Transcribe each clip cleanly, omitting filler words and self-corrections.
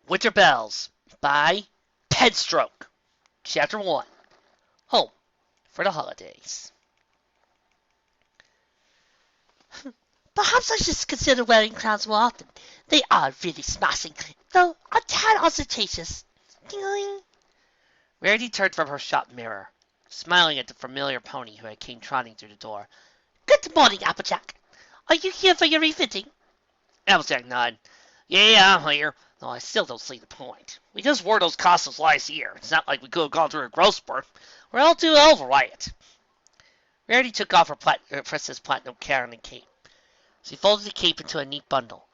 Winter Bells by Penstroke. Chapter 1. Home for the holidays. Perhaps I should consider wearing crowns more often. They are really smashing, though a tad ostentatious. Ding. Rarity turned from her shop mirror, smiling at the familiar pony who had came trotting through the door. Good morning, Applejack. Are you here for your refitting? Applejack nodded. Yeah, I'm here. Though I still don't see the point. We just wore those costumes last year. It's not like we could have gone through a growth spurt. We're all too over it. Rarity took off her Princess Platinum Karen and cape. She folded the cape into a neat bundle,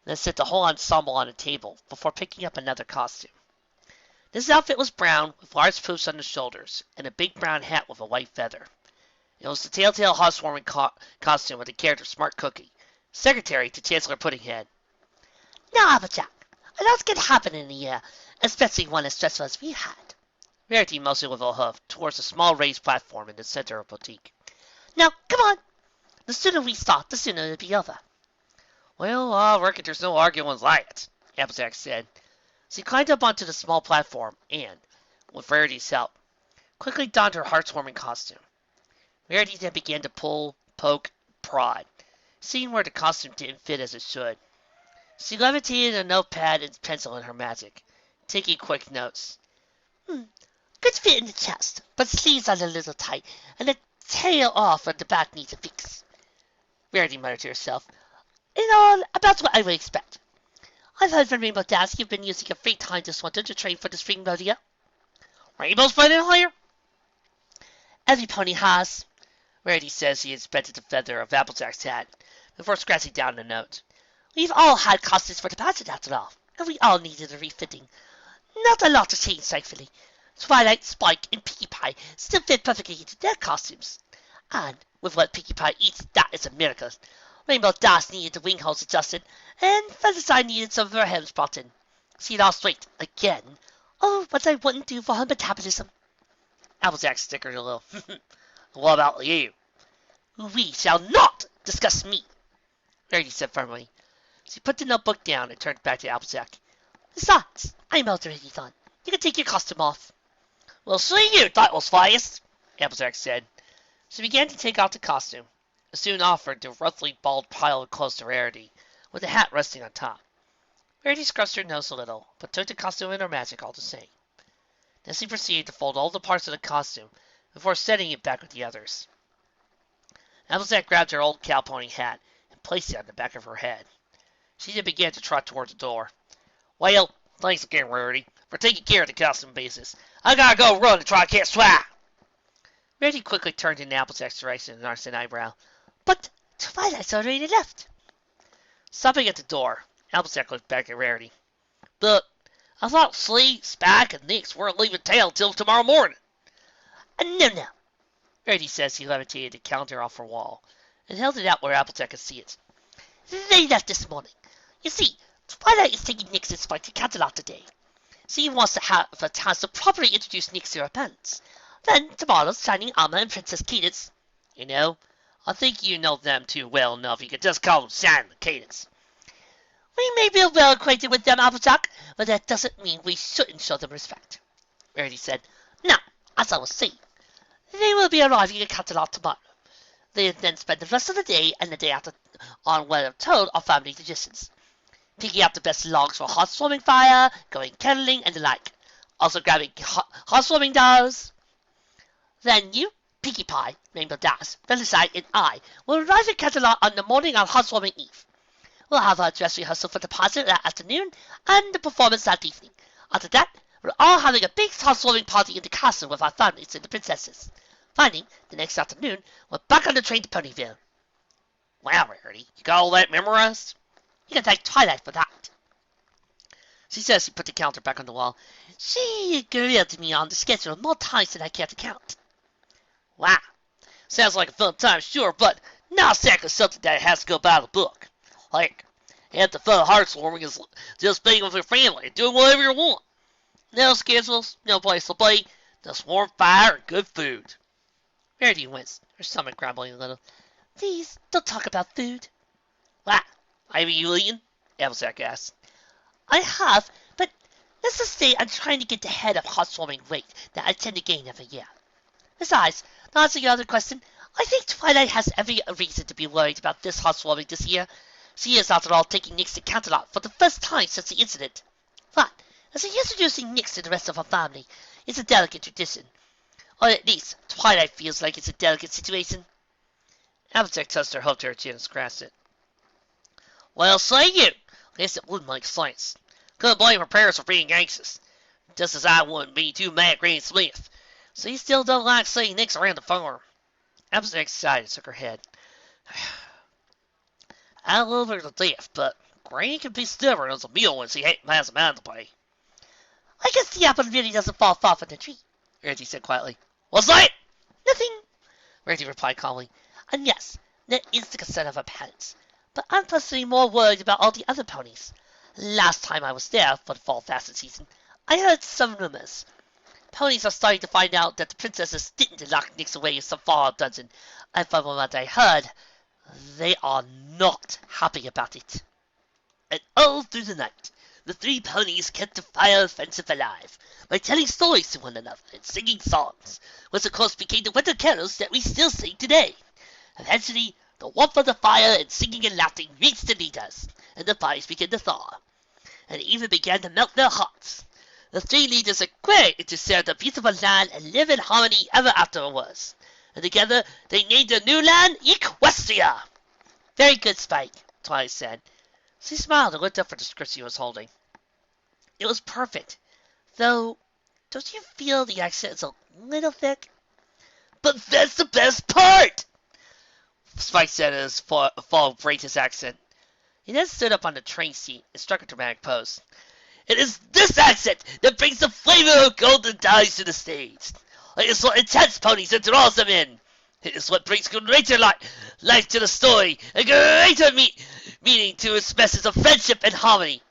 then set the whole ensemble on a table before picking up another costume. This outfit was brown, with large poofs on the shoulders, and a big brown hat with a white feather. It was the Telltale housewarming costume of the character Smart Cookie, secretary to Chancellor Puddinghead. Now, Applejack, a lot can happen in a year, especially one as stressful as we had. Rarity motioned with a hoof towards a small raised platform in the center of the boutique. Now, come on. The sooner we start, the sooner it'll be over. Well, I reckon there's no arguing with that, Applejack said. She climbed up onto the small platform and, with Rarity's help, quickly donned her heartwarming costume. Rarity then began to pull, poke, prod, seeing where the costume didn't fit as it should. She levitated a notepad and pencil in her magic, taking quick notes. Good fit in the chest, but sleeves are a little tight, and the tail off at the back needs a fix. Rarity muttered to herself. In all, about what I would expect. I've heard from Rainbow Dash you've been using your free time this winter to train for the spring rodeo. Rainbow's fighting higher? Every pony has. Rarity says she inspected the feather of Applejack's hat before scratching down the note. We've all had costumes for the pageant after all, and we all needed a refitting. Not a lot to change, thankfully. Twilight, Spike, and Pinkie Pie still fit perfectly into their costumes. And with what Pinkie Pie eats, that is a miracle. Rainbow Dash needed the wing holes adjusted, and Featherside needed some of her hems brought in. She lost weight again. Oh, what I wouldn't do for her metabolism. Applejack snickered a little. What about you? We shall not discuss me, Rarity said firmly. She put the notebook down and turned back to Applejack. Besides, I'm already done. You can take your costume off. We'll see you thought was fast, Applejack said. She began to take off the costume, and soon offered the roughly bald pile of clothes to Rarity, with the hat resting on top. Rarity scratched her nose a little, but took the costume in her magic all the same. Then she proceeded to fold all the parts of the costume before setting it back with the others. Applejack grabbed her old cow pony hat and placed it on the back of her head. She then began to trot toward the door. Well, thanks again, Rarity, for taking care of the costume basis. I gotta go run and try to catch Swag. Rarity quickly turned in Applejack's direction and arched an eyebrow. But Twilight's already left. Stopping at the door, Applejack looked back at Rarity. But I thought Slee, Spike, and Nix weren't leaving town till tomorrow morning. No. Rarity says he levitated the calendar off her wall and held it out where Applejack could see it. They left this morning. You see, Twilight is taking Nix and Spike to Canterlot today. She wants to have a chance to properly introduce Nix to her parents. Then tomorrow's Shining Armor and Princess Cadence. You know, I think you know them too well enough. You could just call them Shining Cadence. We may be well acquainted with them, Applejack, but that doesn't mean we shouldn't show them respect, Rarity said. Now, as I was saying, they will be arriving at Canterlot tomorrow. They then spend the rest of the day and the day after on what I'm told are family traditions. Picking out the best logs for housewarming fire, going kettling, and the like. Also grabbing housewarming dolls. Then you, Pinkie Pie, Rainbow Dash, Featherside, and I will arrive at Canterlot on the morning of housewarming eve. We'll have our dress rehearsal for the pageant that afternoon and the performance that evening. After that, we're all having a big housewarming party in the castle with our families and the princesses. Finally, the next afternoon, we're back on the train to Ponyville. Wow, Rarity, you got all that memorized? You can thank Twilight for that. She says she put the calendar back on the wall. She grilled me on the schedule more times than I care to count. Wow, sounds like a fun time, sure, but not exactly something that has to go by the book. Like, half the fun of heartwarming is just being with your family and doing whatever you want. No schedules, no place to be, just warm fire and good food. Rarity winced, her stomach grumbling a little. Please, don't talk about food. What? Have you eaten? Applejack asked. I have, but Let's just say I'm trying to get the head of housewarming rate that I tend to gain every year. Besides, to answer your other question, I think Twilight has every reason to be worried about this housewarming this year. She is, after all, taking Nyx to Canterlot for the first time since the incident. But, as introducing Nyx to the rest of her family is a delicate tradition. Or at least, Twilight feels like it's a delicate situation. Applejack touched her hope to her chin and scratched it. Well, say you! I guess it would make sense. Couldn't blame her parents for being anxious. Just as I wouldn't be too mad at Granny Smith. So you still don't like seeing Nyx around the farm. Applejack sighed and shook her head. I love her to death, but Granny can be stubborn as a mule when she has a mind to play. I guess the apple really doesn't fall far from the tree, Rarity said quietly. What's that? Nothing, Rarity replied calmly. And yes, that is the concern of her parents. But I'm personally more worried about all the other ponies. Last time I was there for the fall fashion season, I heard some rumors. Ponies are starting to find out that the princesses didn't lock Nyx away in some far dungeon, and from what I heard, they are not happy about it. And all through the night, the three ponies kept the fire of friendship alive by telling stories to one another and singing songs, which of course became the winter carols that we still sing today. Eventually, the warmth of the fire and singing and laughing reached the leaders, and the fires began to thaw, and even began to melt their hearts. The three leaders agreed to share the beautiful land and live in harmony ever afterwards. And together, they named their new land Equestria. Very good, Spike, Twilight said. She smiled and looked up at the script she was holding. It was perfect. Though, don't you feel the accent is a little thick? But that's the best part! Spike said as Fall breaks his accent. He then stood up on the train seat and struck a dramatic pose. It is this accent that brings the flavor of golden dyes to the stage. It is what intense ponies and draws them in. It is what brings greater life to the story and greater meaning to its message of friendship and harmony.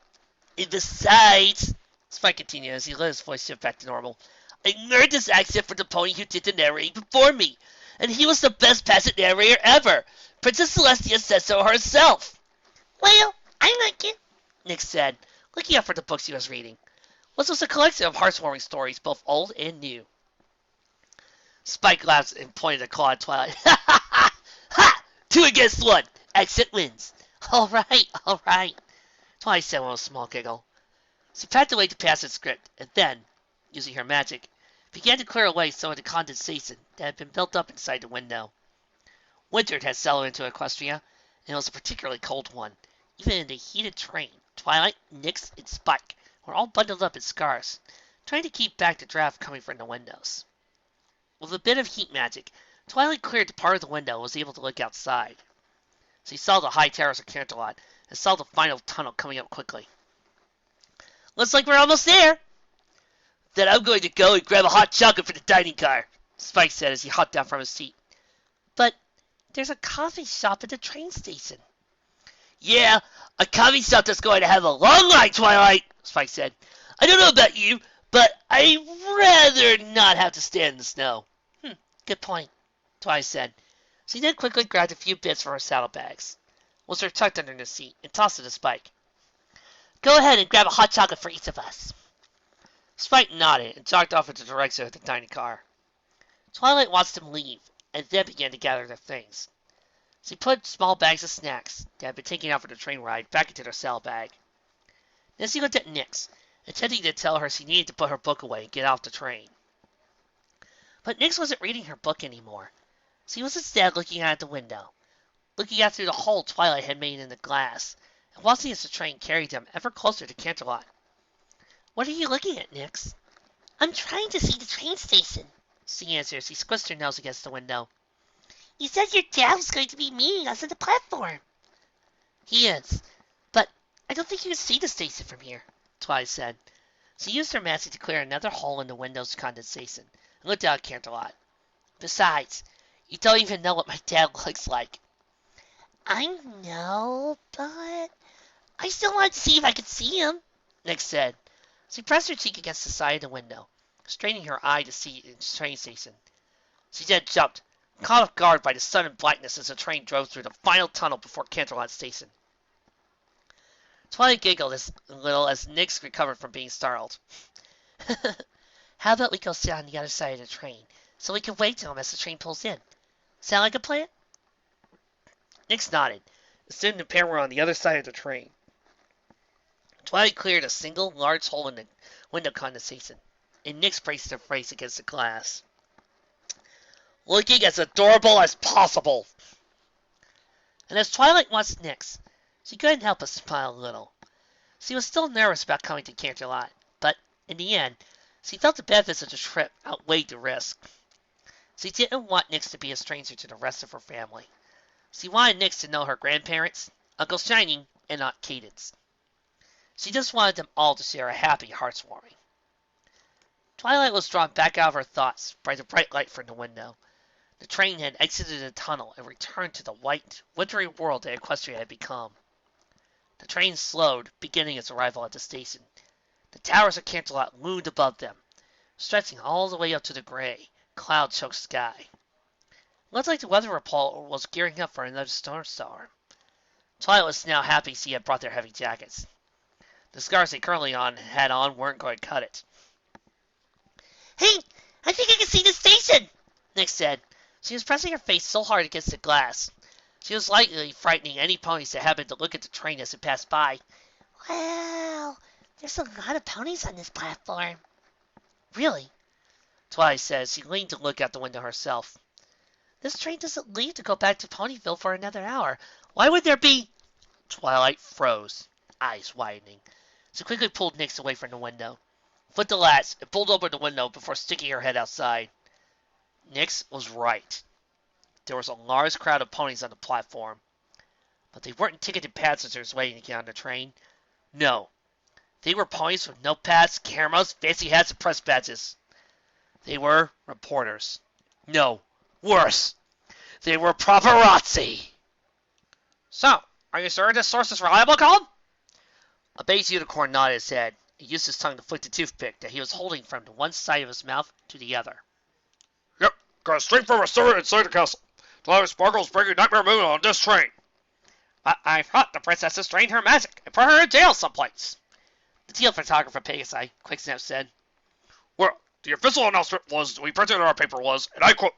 And besides, Spike continued as he let his voice shift back to normal, I learned this accent from the pony who did the narrating before me, and he was the best peasant narrator ever. Princess Celestia said so herself. Well, I like it, Nyx said, looking up for the books he was reading, which was a collection of heartwarming stories, both old and new. Spike laughed and pointed a claw at Twilight. Ha ha ha! Ha! 2 against 1. Accent wins. All right. Twilight said with a small giggle. She patted away the passage script, and then, using her magic, began to clear away some of the condensation that had been built up inside the window. Winter had settled into Equestria, and it was a particularly cold one. Even in the heated train, Twilight, Nyx, and Spike were all bundled up in scarves, trying to keep back the draft coming from the windows. With a bit of heat magic, Twilight cleared the part of the window and was able to look outside. She saw the high terrace of Canterlot and saw the final tunnel coming up quickly. Looks like we're almost there. Then I'm going to go and grab a hot chocolate for the dining car, Spike said as he hopped down from his seat. But there's a coffee shop at the train station. Yeah, a coffee shop that's going to have a long line, Twilight, Spike said. I don't know about you, but I'd rather not have to stand in the snow. Good point, Twilight said. She then quickly grabbed a few bits from her saddlebags, which were tucked under the seat, and tossed it to Spike. Go ahead and grab a hot chocolate for each of us. Spike nodded and jogged off in the direction of the dining car. Twilight watched them leave, and then began to gather their things. She put small bags of snacks that had been taken out for the train ride back into their saddlebag. Then she looked at Nyx, intending to tell her she needed to put her book away and get off the train. But Nyx wasn't reading her book anymore. She was instead looking out the window, looking out through the hole Twilight had made in the glass, and watching as the train carried them ever closer to Canterlot. What are you looking at, Nyx? I'm trying to see the train station, she answered as she squished her nose against the window. You said your dad was going to be meeting us at the platform. He is, but I don't think you can see the station from here, Twilight said. She used her magic to clear another hole in the window's condensation and looked out at Canterlot. Besides, you don't even know what my dad looks like. I know, but I still wanted to see if I could see him, Nyx said. She pressed her cheek against the side of the window, straining her eye to see the train station. She then jumped, caught off guard by the sudden blackness as the train drove through the final tunnel before Canterlot Station. Twilight giggled a little as Nix recovered from being startled. How about we go sit on the other side of the train, so we can wait till him as the train pulls in? Sound like a plan? Nix nodded. Soon the pair were on the other side of the train. Twilight cleared a single large hole in the window condensation, and Nix braced her face against the glass. Looking as adorable as possible. And as Twilight watched Nix, she couldn't help but smile a little. She was still nervous about coming to Canterlot, but in the end, she felt the benefits of the trip outweighed the risk. She didn't want Nix to be a stranger to the rest of her family. She wanted Nix to know her grandparents, Uncle Shining, and Aunt Cadence. She just wanted them all to share a happy heartwarming. Twilight was drawn back out of her thoughts by the bright light from the window. The train had exited the tunnel and returned to the white, wintry world that Equestria had become. The train slowed, beginning its arrival at the station. The towers of Canterlot loomed above them, stretching all the way up to the gray, cloud-choked sky. It looked like the weather reporter was gearing up for another snowstorm. Twilight was now happy she had brought their heavy jackets. The scarves they currently had on weren't going to cut it. Hey, I think I can see the station, Nix said. She was pressing her face so hard against the glass. She was likely frightening any ponies that happened to look at the train as it passed by. Wow, there's a lot of ponies on this platform. Really? Twilight said as she leaned to look out the window herself. This train doesn't leave to go back to Ponyville for another hour. Why would there be... Twilight froze, eyes widening. She quickly pulled Nix away from the window. Flipped the latch and pulled open the window before sticking her head outside. Nix was right. There was a large crowd of ponies on the platform. But they weren't ticketed passengers waiting to get on the train. No. They were ponies with notepads, cameras, fancy hats, and press badges. They were reporters. No. Worse. They were paparazzi. So, are you sure this source is reliable, Colin? A beige unicorn nodded his head. He used his tongue to flick the toothpick that he was holding from one side of his mouth to the other. Yep, got straight from a servant inside the castle. Twilight Sparkle's bringing Nightmare Moon on this train. I thought the princess drained her magic and put her in jail someplace. The teal photographer Pegasi, Quicksnap said. Well, the official announcement we printed in our paper was, and I quote,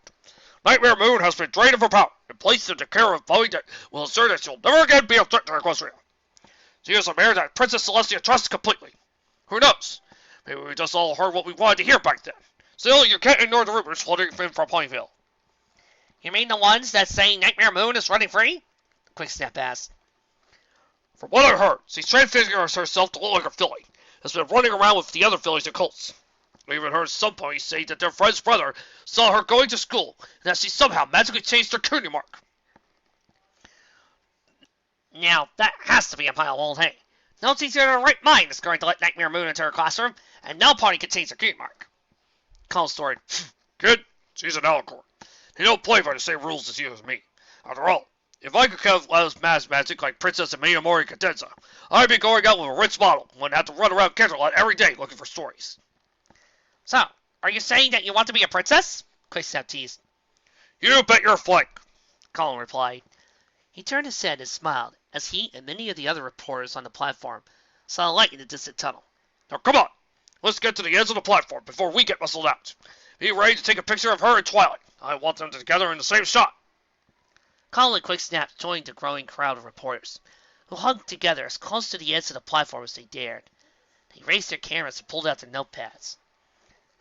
Nightmare Moon has been drained of her power and placed into care of Bowie that will ensure that she'll never again be a threat to Equestria. She is a mare that Princess Celestia trusts completely. Who knows? Maybe we just all heard what we wanted to hear back then. Still, you can't ignore the rumors floating in from Ponyville. You mean the ones that say Nightmare Moon is running free? Quicksnap asked. From what I've heard, she's transfigured herself to look like a filly. Has been running around with the other fillies and colts. I even heard some ponies say that their friend's brother saw her going to school and that she somehow magically changed her cutie mark. Now, that has to be a pile of old hay. No teacher in her right mind is going to let Nightmare Moon into her classroom, and no pony can change their cutie mark. Colin snorted. Kid, she's an alicorn. They don't play by the same rules as you and me. After all, if I could have less mass magic like Princess Miyamori Cadenza, I'd be going out with a rich model and wouldn't have to run around Canterlot every day looking for stories. So, are you saying that you want to be a princess? Quicksnap teased. You bet your flank, Colin replied. He turned his head and smiled as he and many of the other reporters on the platform saw a light in the distant tunnel. Now come on, let's get to the ends of the platform before we get muscled out. Be ready to take a picture of her and Twilight. I want them together in the same shot. Colin and Quicksnap joined the growing crowd of reporters, who hugged together as close to the edge of the platform as they dared. They raised their cameras and pulled out their notepads.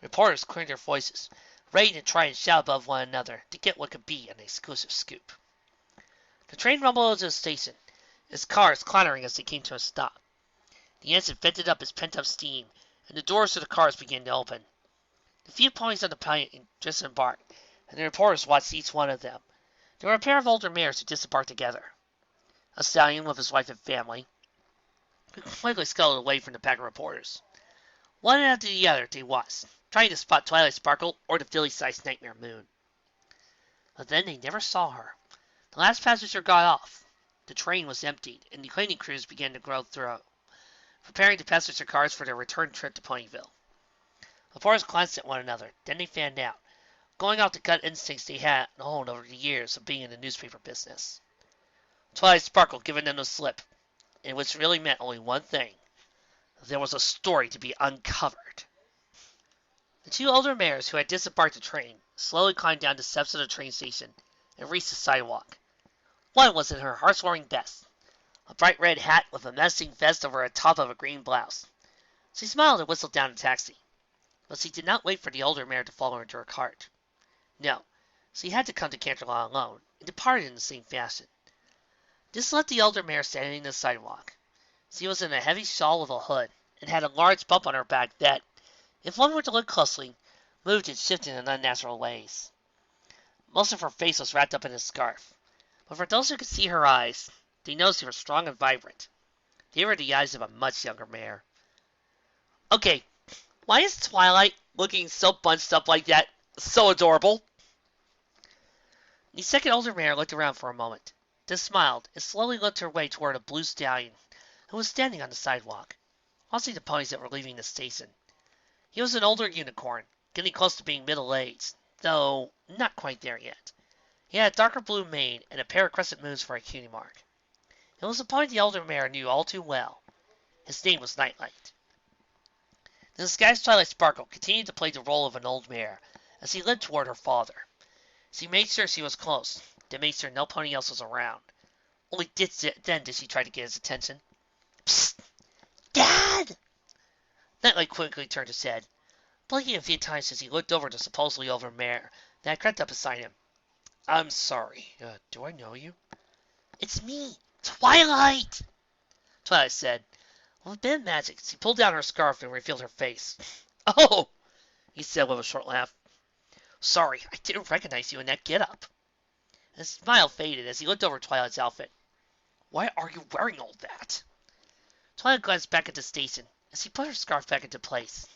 Reporters cleared their voices, ready to try and shout above one another to get what could be an exclusive scoop. The train rumbled into the station, its cars clattering as they came to a stop. The engine vented up its pent-up steam, and the doors to the cars began to open. The few ponies on the plane disembarked, and the reporters watched each one of them. There were a pair of older mares who disembarked together. A stallion with his wife and family, who quickly scuttled away from the pack of reporters. One after the other they watched, trying to spot Twilight Sparkle or the filly-sized Nightmare Moon. But then they never saw her. The last passenger got off. The train was emptied, and the cleaning crews began to grow through, preparing to passenger cars for their return trip to Ponyville. The reporters glanced at one another, then they fanned out, going off the gut instincts they had honed over the years of being in the newspaper business. Twilight Sparkle giving them the slip. and which really meant only one thing. There was a story to be uncovered. The two older mares who had disembarked the train slowly climbed down the steps of the train station and reached the sidewalk. One was in her heartwarming best, a bright red hat with a menacing vest over the top of a green blouse. She smiled and whistled down a taxi, but she did not wait for the older mare to follow her to her cart. No, she had to come to Canterlot alone, and departed in the same fashion. This left the older mare standing on the sidewalk. She was in a heavy shawl with a hood, and had a large bump on her back that, if one were to look closely, moved and shifted in unnatural ways. Most of her face was wrapped up in a scarf, but for those who could see her eyes, they noticed they were strong and vibrant. They were the eyes of a much younger mare. Okay, why is Twilight looking so bunched up like that? So adorable. The second older mare looked around for a moment, then smiled and slowly looked her way toward a blue stallion who was standing on the sidewalk, watching the ponies that were leaving the station. He was an older unicorn, getting close to being middle-aged, though not quite there yet. He had a darker blue mane and a pair of crescent moons for a cutie mark. It was a pony the older mare knew all too well. His name was Nightlight. The disguised Twilight Sparkle continued to play the role of an old mare as he led toward her father. She made sure she was close, then made sure no pony else was around. Only then did she try to get his attention. Psst! Dad! Nightlight quickly turned his head, blinking a few times as he looked over the supposedly older mare that had crept up beside him. I'm sorry. Do I know you? It's me, Twilight! Twilight said. With a bit of magic, she pulled down her scarf and revealed her face. Oh! He said with a short laugh. Sorry, I didn't recognize you in that get-up. His smile faded as he looked over Twilight's outfit. Why are you wearing all that? Twilight glanced back at the station as he put her scarf back into place.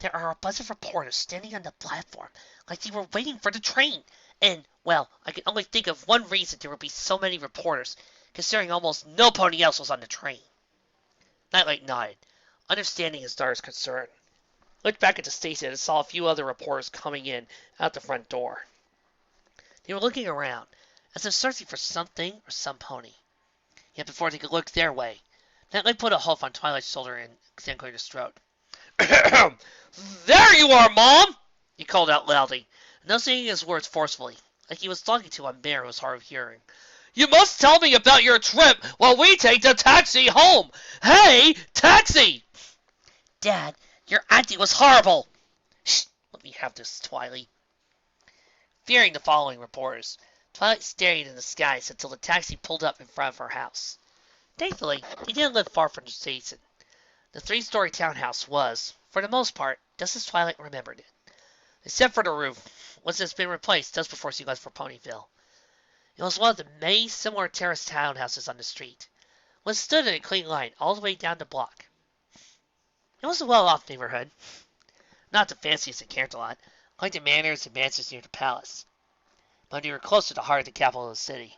There are a bunch of reporters standing on the platform like they were waiting for the train. And, well, I can only think of one reason there would be so many reporters, considering almost no pony else was on the train. Nightlight nodded, understanding his daughter's concern. Looked back at the station and saw a few other reporters coming in out the front door. They were looking around, as if searching for something or some pony. Yet before they could look their way, Nightlight put a hoof on Twilight's shoulder and then cleared his throat. There you are, Mom! He called out loudly, enunciating his words forcefully, like he was talking to a mare who was hard of hearing. You must tell me about your trip while we take the taxi home! Hey, taxi! Dad, your auntie was horrible! Shh, let me have this, Twilight. Fearing the following reporters, Twilight stared in the skies until the taxi pulled up in front of her house. Thankfully, he didn't live far from the station. The three-story townhouse was, for the most part, just as Twilight remembered it, except for the roof, which has been replaced just before she left for Ponyville. It was one of the many similar terraced townhouses on the street, which stood in a clean line all the way down the block. It was a well-off neighborhood, not the fanciest in Canterlot, like the manors and mansions near the palace, but they were close to the heart of the capital of the city.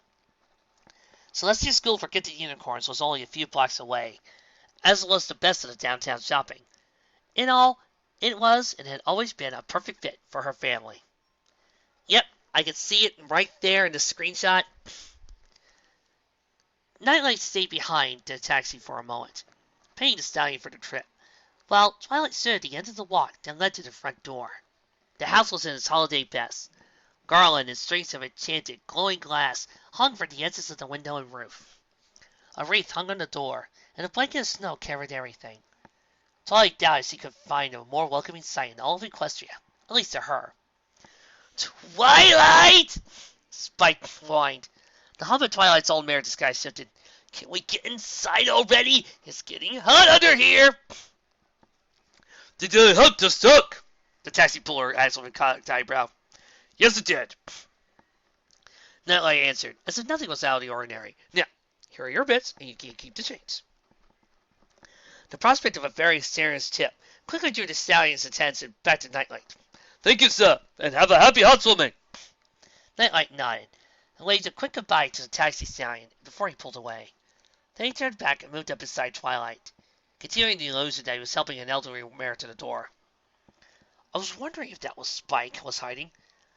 Celestia's School for Gifted Unicorns was only a few blocks away, as was the best of the downtown shopping. In all, it was and had always been a perfect fit for her family. Yep, I could see it right there in the screenshot. Nightlight stayed behind the taxi for a moment, paying the stallion for the trip, while Twilight stood at the end of the walk that led to the front door. The house was in its holiday best. Garland and strings of enchanted, glowing glass hung from the edges of the window and roof. A wreath hung on the door, and a blanket of snow covered everything. Twilight doubted she could find a more welcoming sight in all of Equestria, at least to her. Twilight! Spike whined. The hum of Twilight's old mare disguise shifted. Can we get inside already? It's getting hot under here. Did the hut just stuck? The taxi puller asked with a cocked eyebrow. Yes, it did. Nightlight answered, as if nothing was out of the ordinary. Now, here are your bits, and you can keep the change. The prospect of a very serious tip quickly drew the stallion's attention back to Nightlight. Thank you, sir, and have a happy hot swimming. Nightlight nodded, and waved a quick goodbye to the taxi stallion before he pulled away. Then he turned back and moved up beside Twilight, continuing the illusion that he was helping an elderly mare to the door. I was wondering if that was Spike was hiding.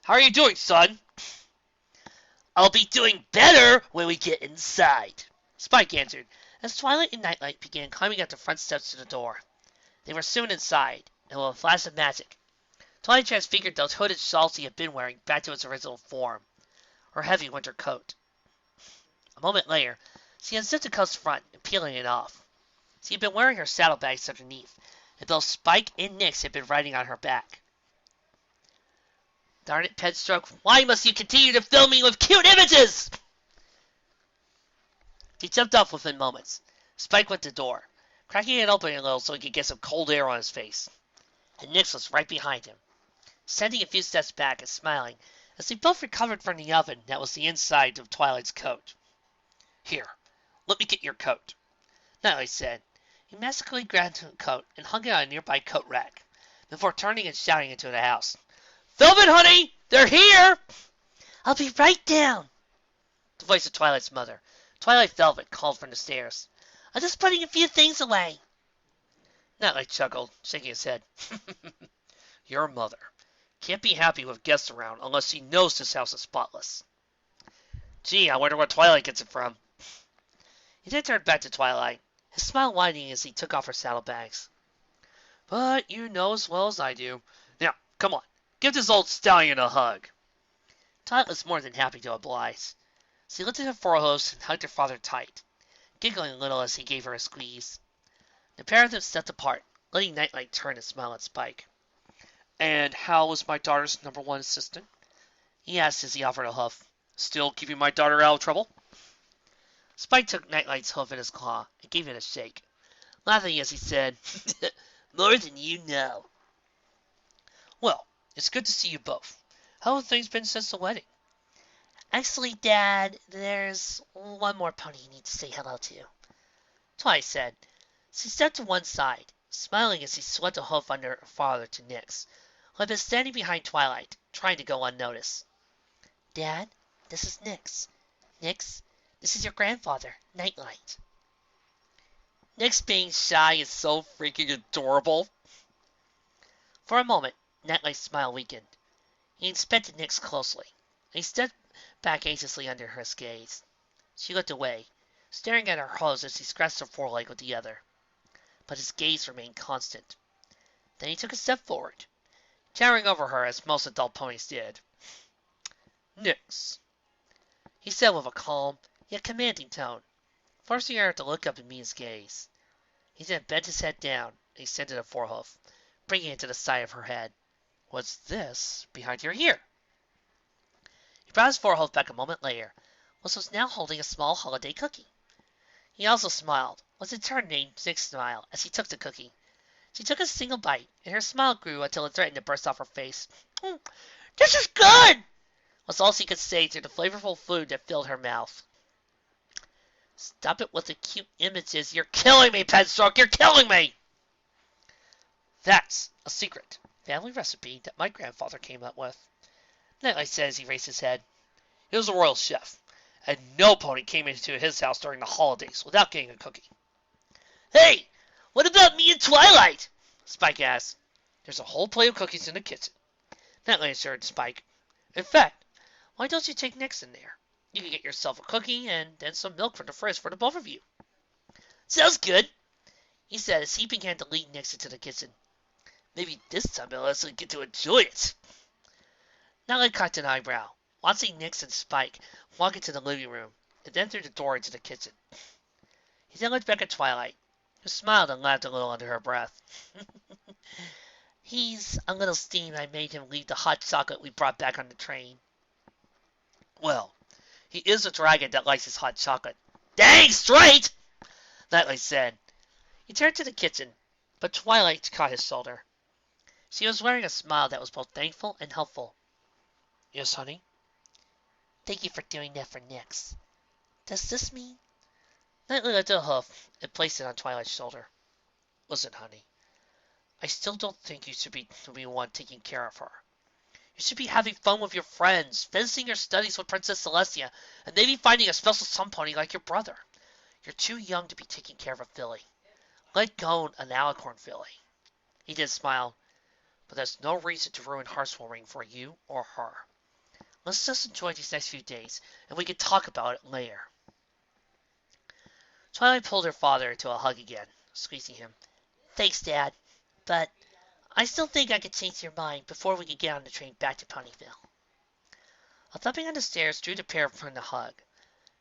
How are you doing, son? I'll be doing better when we get inside, Spike answered, as Twilight and Nightlight began climbing up the front steps to the door. They were soon inside, and with a flash of magic, Twilight transfigured those hooded shawls he had been wearing back to its original form, her heavy winter coat. A moment later, she unzipped the coat's front and peeling it off. She had been wearing her saddlebags underneath, and both Spike and Nyx had been riding on her back. Darn it, Penstroke, why must you continue to fill me with cute images? He jumped off within moments. Spike went to the door, cracking it open a little so he could get some cold air on his face. And Nyx was right behind him, standing a few steps back and smiling as they both recovered from the oven that was the inside of Twilight's coat. Here, let me get your coat, Nightlight said. He masterfully grabbed the coat and hung it on a nearby coat rack, before turning and shouting into the house. Velvet, honey! They're here! I'll be right down, the voice of Twilight's mother, Twilight Velvet, called from the stairs. I'm just putting a few things away. Nightlight chuckled, shaking his head. Your mother can't be happy with guests around unless she knows this house is spotless. Gee, I wonder where Twilight gets it from. He then turned back to Twilight, his smile widening as he took off her saddlebags. But you know as well as I do. Now, come on, give this old stallion a hug. Twilight was more than happy to oblige. She lifted her forehooves and hugged her father tight, giggling a little as he gave her a squeeze. The pair of them stepped apart, letting Nightlight turn and smile at Spike. And how was my daughter's #1 assistant? He asked as he offered a hoof. Still keeping my daughter out of trouble? Spike took Nightlight's hoof in his claw and gave it a shake, laughing as he said, More than you know. Well, it's good to see you both. How have things been since the wedding? Actually, Dad, there's one more pony you need to say hello to, Twilight said. She stepped to one side, smiling as she swept a hoof under her father to Nyx, who had been standing behind Twilight, trying to go unnoticed. Dad, this is Nyx. Nyx, this is your grandfather, Nightlight. Nyx being shy is so freaking adorable. For a moment, Nightlight's smile weakened. He inspected Nyx closely, and he stepped back anxiously under her gaze. She looked away, staring at her hooves as he scratched her foreleg with the other. But his gaze remained constant. Then he took a step forward, towering over her as most adult ponies did. Nyx, he said with a calm, yet commanding tone, forcing her to look up and meet his gaze. He then bent his head down and extended a forehoof, bringing it to the side of her head. What's this behind your ear? He brought his forehoof back a moment later, which was now holding a small holiday cookie. He also smiled, which in turn made Nyx smile as he took the cookie. She took a single bite, and her smile grew until it threatened to burst off her face. This is good! Was all she could say through the flavorful food that filled her mouth. Stop it with the cute images. You're killing me, Penstroke! You're killing me! That's a secret family recipe that my grandfather came up with, Nightlight said as he raised his head. He was a royal chef, and no pony came into his house during the holidays without getting a cookie. Hey, what about me and Twilight? Spike asked. There's a whole plate of cookies in the kitchen, Nightlight assured Spike. In fact, why don't you take Nyx in there? You can get yourself a cookie and then some milk from the fridge for the both of you. Sounds good, he said as he began to lead Nyx into the kitchen. Maybe this time I'll actually get to enjoy it. Nightlight cocked an eyebrow, watching Nyx and Spike walk into the living room and then through the door into the kitchen. He then looked back at Twilight, who smiled and laughed a little under her breath. He's a little steamed I made him leave the hot chocolate we brought back on the train. Well, he is a dragon that likes his hot chocolate. Dang straight! Nightlight said. He turned to the kitchen, but Twilight caught his shoulder. She was wearing a smile that was both thankful and helpful. Yes, honey? Thank you for doing that for Nyx. Does this mean? Nightlight lifted a hoof and placed it on Twilight's shoulder. Listen, honey. I still don't think you should be the one taking care of her. You should be having fun with your friends, finishing your studies with Princess Celestia, and maybe finding a special sun pony like your brother. You're too young to be taking care of a filly. Let go an alicorn filly. He did smile, but there's no reason to ruin heartwarming for you or her. Let's just enjoy these next few days, and we can talk about it later. Twilight pulled her father into a hug again, squeezing him. Thanks, Dad. But I still think I could change your mind before we could get on the train back to Ponyville. A thumping on the stairs drew the pair from the hug,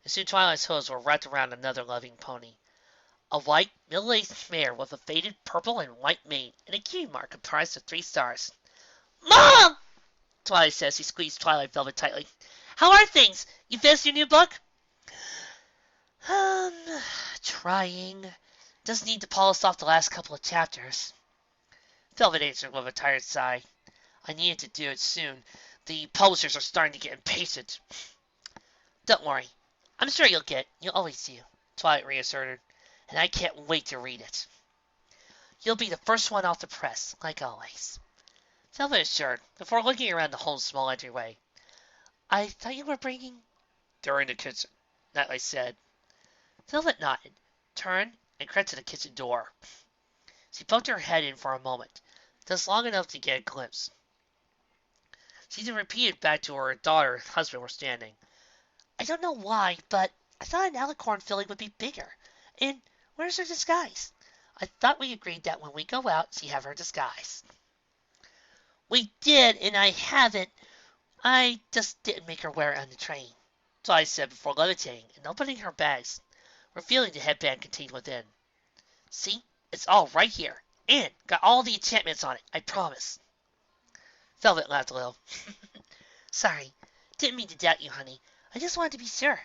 and soon Twilight's hooves were wrapped around another loving pony. A white, middle-aged mare with a faded purple and white mane and a key mark comprised of 3 stars. Mom! Twilight says he squeezed Twilight Velvet tightly. How are things? You finished your new book? Um, trying. Just need to polish off the last couple of chapters. Velvet answered with a tired sigh. I needed to do it soon. The publishers are starting to get impatient. Don't worry. I'm sure you'll get it. You always do, Twilight reasserted. And I can't wait to read it. You'll be the first one off the press, like always. Velvet assured, before looking around the home's small entryway. I thought you were bringing... They're in the kitchen, Nightlight said. Velvet nodded, turned, and crept to the kitchen door. She poked her head in for a moment, just long enough to get a glimpse. She then repeated back to her daughter and husband were standing. I don't know why, but I thought an alicorn filling would be bigger. And where's her disguise? I thought we agreed that when we go out, she have her disguise. We did, and I haven't. I just didn't make her wear it on the train, Twilight said before levitating and opening her bags, revealing the headband contained within. See, it's all right here, and got all the enchantments on it, I promise. Velvet laughed a little. Sorry, didn't mean to doubt you, honey. I just wanted to be sure.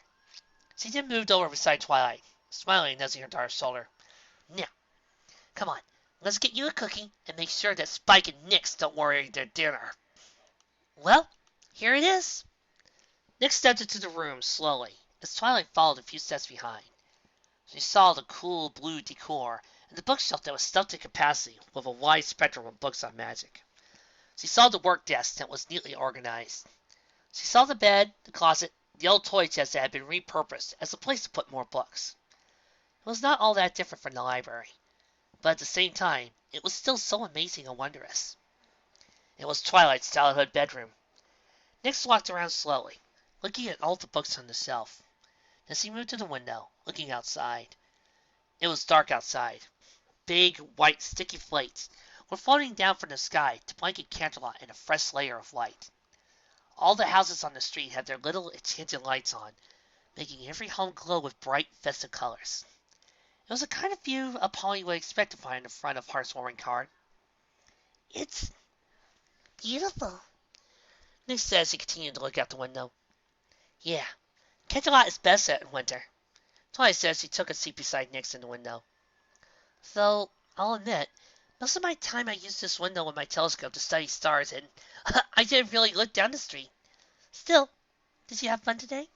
She then moved over beside Twilight, smiling and nuzzling her daughter's shoulder. Now, come on, let's get you a cookie and make sure that Spike and Nix don't worry their dinner. Well, here it is. Nix stepped into the room slowly, as Twilight followed a few steps behind. She saw the cool blue decor and the bookshelf that was stuffed to capacity with a wide spectrum of books on magic. She saw the work desk that was neatly organized. She saw the bed, the closet, the old toy chest that had been repurposed as a place to put more books. It was not all that different from the library, but at the same time, it was still so amazing and wondrous. It was Twilight's childhood bedroom. Nix walked around slowly, looking at all the books on the shelf. Then she moved to the window, looking outside. It was dark outside. Big, white, sticky flakes were floating down from the sky to blanket Canterlot in a fresh layer of light. All the houses on the street had their little enchanted lights on, making every home glow with bright, festive colors. It was the kind of view a pony would expect to find in front of Hearth's warming card. It's beautiful, Nick said as he continued to look out the window. Yeah, Canterlot is best set in winter, Twilight said as he took a seat beside Nix in the window. Though, I'll admit, most of my time I used this window with my telescope to study stars, and I didn't really look down the street. Still, did you have fun today?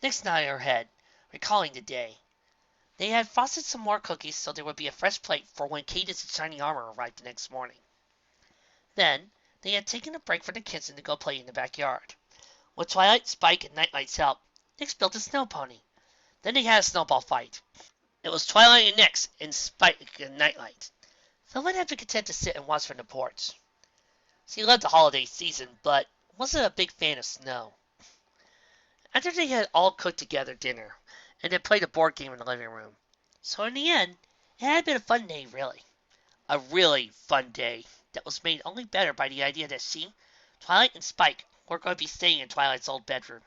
Nix nodded her head, recalling the day. They had frosted some more cookies so there would be a fresh plate for when Cadence and Shining Armor arrived the next morning. Then, they had taken a break from the kitchen to go play in the backyard. With Twilight, Spike, and Nightlight's help, Nix built a snow pony. Then they had a snowball fight. It was Twilight and Nix, and Spike and Nightlight. Velvet had been content to sit and watch from the porch. She loved the holiday season, but wasn't a big fan of snow. After they had all cooked together dinner, and had played a board game in the living room. So in the end, it had been a fun day, really. A really fun day that was made only better by the idea that she, Twilight, and Spike were going to be staying in Twilight's old bedroom.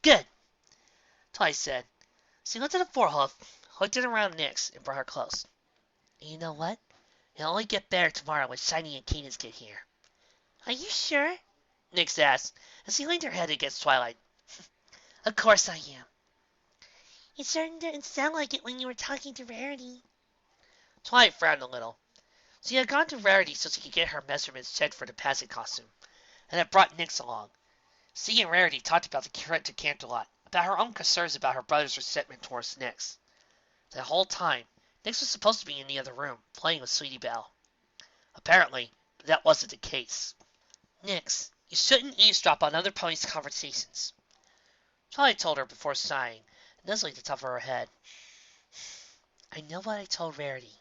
Good, Twilight said. She looked at the forehoof, hooked it around Nix, and brought her close. And you know what? It'll only get better tomorrow when Shiny and Cadence get here. Are you sure? Nix asked, as she leaned her head against Twilight. Of course I am. It certainly didn't sound like it when you were talking to Rarity. Twilight frowned a little. She had gone to Rarity so she could get her measurements checked for the passing costume, and had brought Nix along. She and Rarity talked about the trip to Canterlot, about her own concerns about her brother's resentment towards Nix. The whole time, Nix was supposed to be in the other room, playing with Sweetie Belle. Apparently, that wasn't the case. Nix, you shouldn't eavesdrop on other ponies' conversations, Twilight told her before sighing, nuzzling the top of her head. I know what I told Rarity,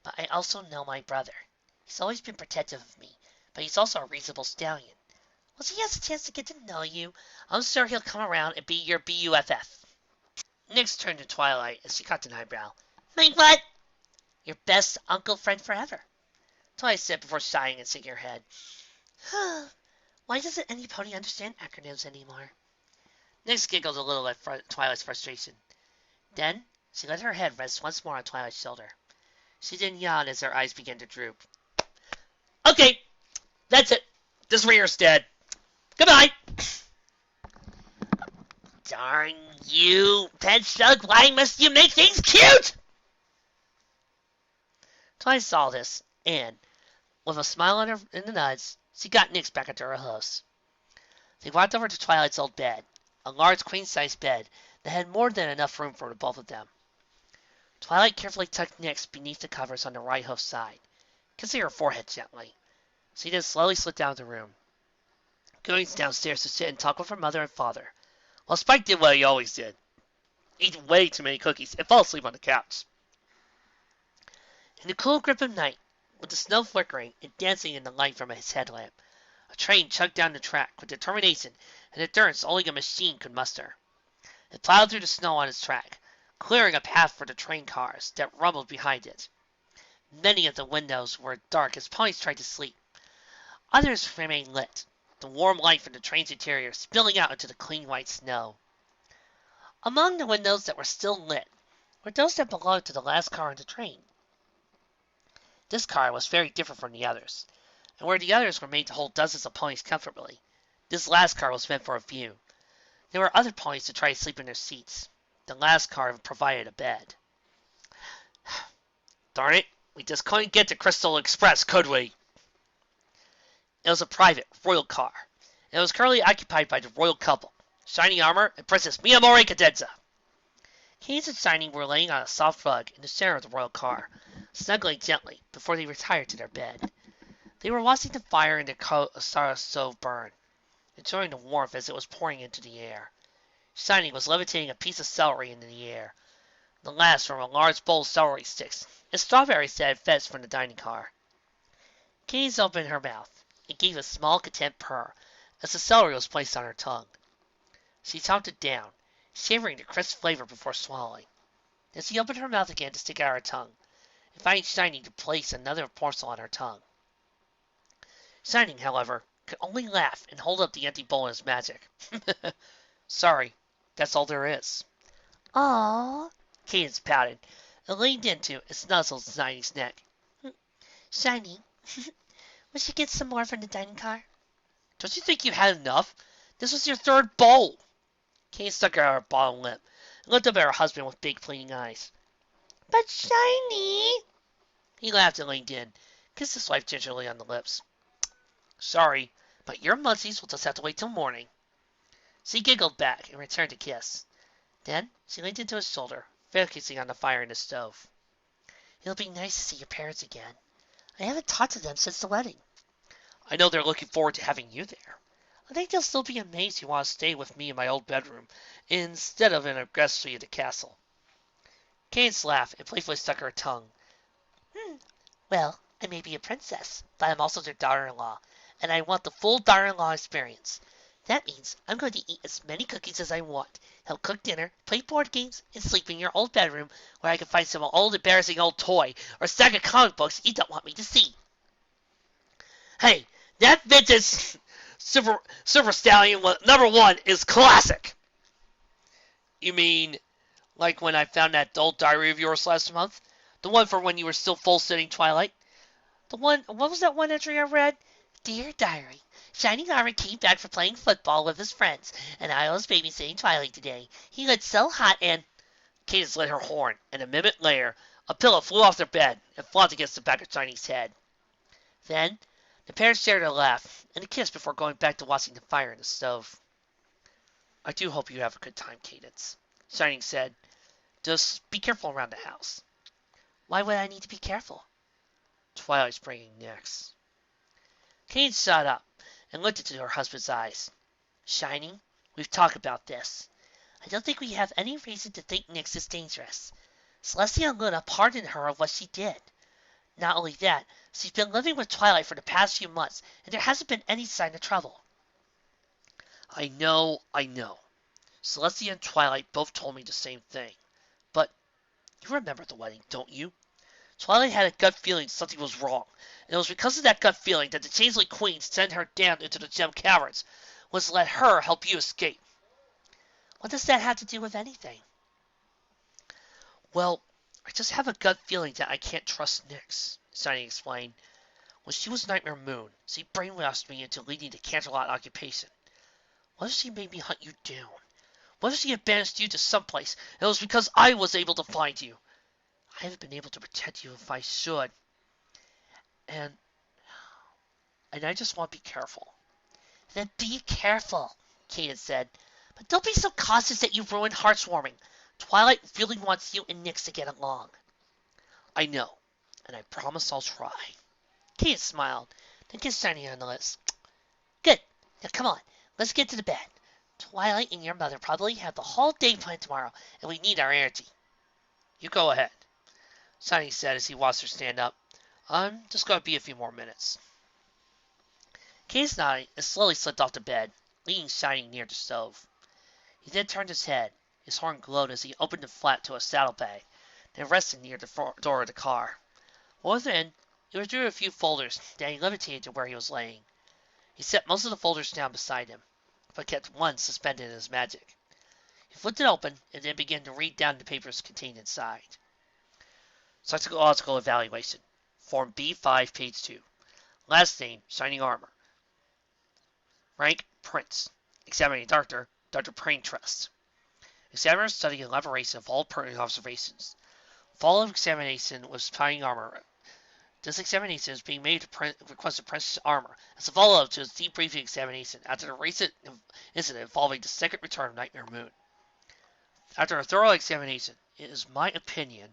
but I also know my brother. He's always been protective of me, but he's also a reasonable stallion. Once he has a chance to get to know you, I'm sure he'll come around and be your BUFF. Nyx turned to Twilight as she cocked an eyebrow. My what? Your best uncle friend forever, Twilight said before sighing and shaking her head. Why doesn't any pony understand acronyms anymore? Nyx giggled a little at Twilight's frustration. Then she let her head rest once more on Twilight's shoulder. She didn't yawn as her eyes began to droop. Okay, that's it. This rear's dead. Goodbye. Darn you, Pedstug, why must you make things cute? Twilight saw this, and, with a smile on her in the nuts, she got Nyx back into her house. They walked over to Twilight's old bed, a large queen-sized bed that had more than enough room for the both of them. Twilight carefully tucked Nyx beneath the covers on the right hoof side, kissing her forehead gently. She then slowly slid down the room, going downstairs to sit and talk with her mother and father, while Spike did what he always did, eat way too many cookies and fall asleep on the couch. In the cool grip of night, with the snow flickering and dancing in the light from his headlamp, a train chugged down the track with determination and endurance only a machine could muster. It plowed through the snow on its track, clearing a path for the train cars that rumbled behind it. Many of the windows were dark as ponies tried to sleep. Others remained lit, the warm light from the train's interior spilling out into the clean white snow. Among the windows that were still lit were those that belonged to the last car on the train. This car was very different from the others, and where the others were made to hold dozens of ponies comfortably, this last car was meant for a few. There were other ponies to try to sleep in their seats. The last car provided a bed. Darn it, we just couldn't get the Crystal Express, could we? It was a private, royal car, and it was currently occupied by the royal couple, Shiny Armor and Princess Miyamori Cadenza. Cadence and Shiny were laying on a soft rug in the center of the royal car, snuggling gently before they retired to their bed. They were watching the fire in the stove burn, enjoying the warmth as it was pouring into the air. Shiny was levitating a piece of celery into the air, the last from a large bowl of celery sticks, and strawberries that had fetched from the dining car. Cadence opened her mouth and gave a small content purr as the celery was placed on her tongue. She chomped it down, savoring the crisp flavor before swallowing. Then she opened her mouth again to stick out her tongue, inviting Shiny to place another morsel on her tongue. Shining, however, could only laugh and hold up the empty bowl in his magic. Sorry, that's all there is. Aww, Cadence pouted and leaned into and snuzzled Shiny's neck. Shiny, we should get some more from the dining car. Don't you think you had enough? This was your third bowl. Cadence stuck out her bottom lip and looked up at her husband with big pleading eyes. But Shiny! He laughed and leaned in, kissed his wife gingerly on the lips. Sorry, but your munchies will just have to wait till morning. She giggled back and returned to kiss. Then she leaned into his shoulder, focusing on the fire in the stove. It'll be nice to see your parents again. I haven't talked to them since the wedding. I know they're looking forward to having you there. I think they'll still be amazed you want to stay with me in my old bedroom, instead of in a guest suite at the castle. Cadence laughed and playfully stuck her tongue. Well, I may be a princess, but I'm also their daughter-in-law, and I want the full daughter-in-law experience. That means I'm going to eat as many cookies as I want, help cook dinner, play board games, and sleep in your old bedroom where I can find some old embarrassing old toy or stack of comic books you don't want me to see. Hey, that vintage Super Stallion #1 is classic. You mean like when I found that old diary of yours last month? The one for when you were still full-sitting Twilight? What was that one entry I read? Dear Diary, Shining Armor came back from playing football with his friends, and I was babysitting Twilight today. He got so hot and... Cadence lit her horn, and a minute later, a pillow flew off their bed and flopped against the back of Shiny's head. Then, the parents shared a laugh and a kiss before going back to watching the fire in the stove. I do hope you have a good time, Cadence, Shining said. Just be careful around the house. Why would I need to be careful? Twilight's bringing next. Cadence shot up and looked into her husband's eyes. Shining, we've talked about this. I don't think we have any reason to think Nyx is dangerous. Celestia and Luna pardoned her of what she did. Not only that, she's been living with Twilight for the past few months, and there hasn't been any sign of trouble. I know. Celestia and Twilight both told me the same thing. But you remember the wedding, don't you? Twilight had a gut feeling something was wrong, and it was because of that gut feeling that the Changeling Queen sent her down into the Gem Caverns, was to let her help you escape. What does that have to do with anything? Well, I just have a gut feeling that I can't trust Nyx, Shiny explained. When she was Nightmare Moon, she brainwashed me into leading the Canterlot occupation. What if she made me hunt you down? What if she had banished you to someplace, and it was because I was able to find you? I haven't been able to protect you if I should. And I just want to be careful. Then be careful, Kaden said. But don't be so cautious that you ruin Hearthwarming. Twilight really wants you and Nyx to get along. I know, and I promise I'll try. Kaden smiled, then kissed Shiny on the lips. Good. Now come on, let's get to the bed. Twilight and your mother probably have the whole day planned tomorrow, and we need our Rarity. You go ahead, Shiny said as he watched her stand up. I'm just going to be a few more minutes. Kaden nodded and slowly slipped off the bed, leaving Shiny near the stove. He then turned his head. His horn glowed as he opened the flap to a saddlebag, then rested near the door of the car. Within, he withdrew a few folders that he levitated to where he was laying. He set most of the folders down beside him, but kept one suspended in his magic. He flipped it open and then began to read down the papers contained inside. Psychological evaluation. Form B5, page 2. Last name, Shining Armor. Rank, Prince. Examining Doctor, Dr. Prain Trust. Examiner studying elaboration of all pertinent observations. Follow-up examination with Shining Armor. This examination is being made to request of Prince's armor as a follow-up to his debriefing examination after the recent incident involving the second return of Nightmare Moon. After a thorough examination, it is my opinion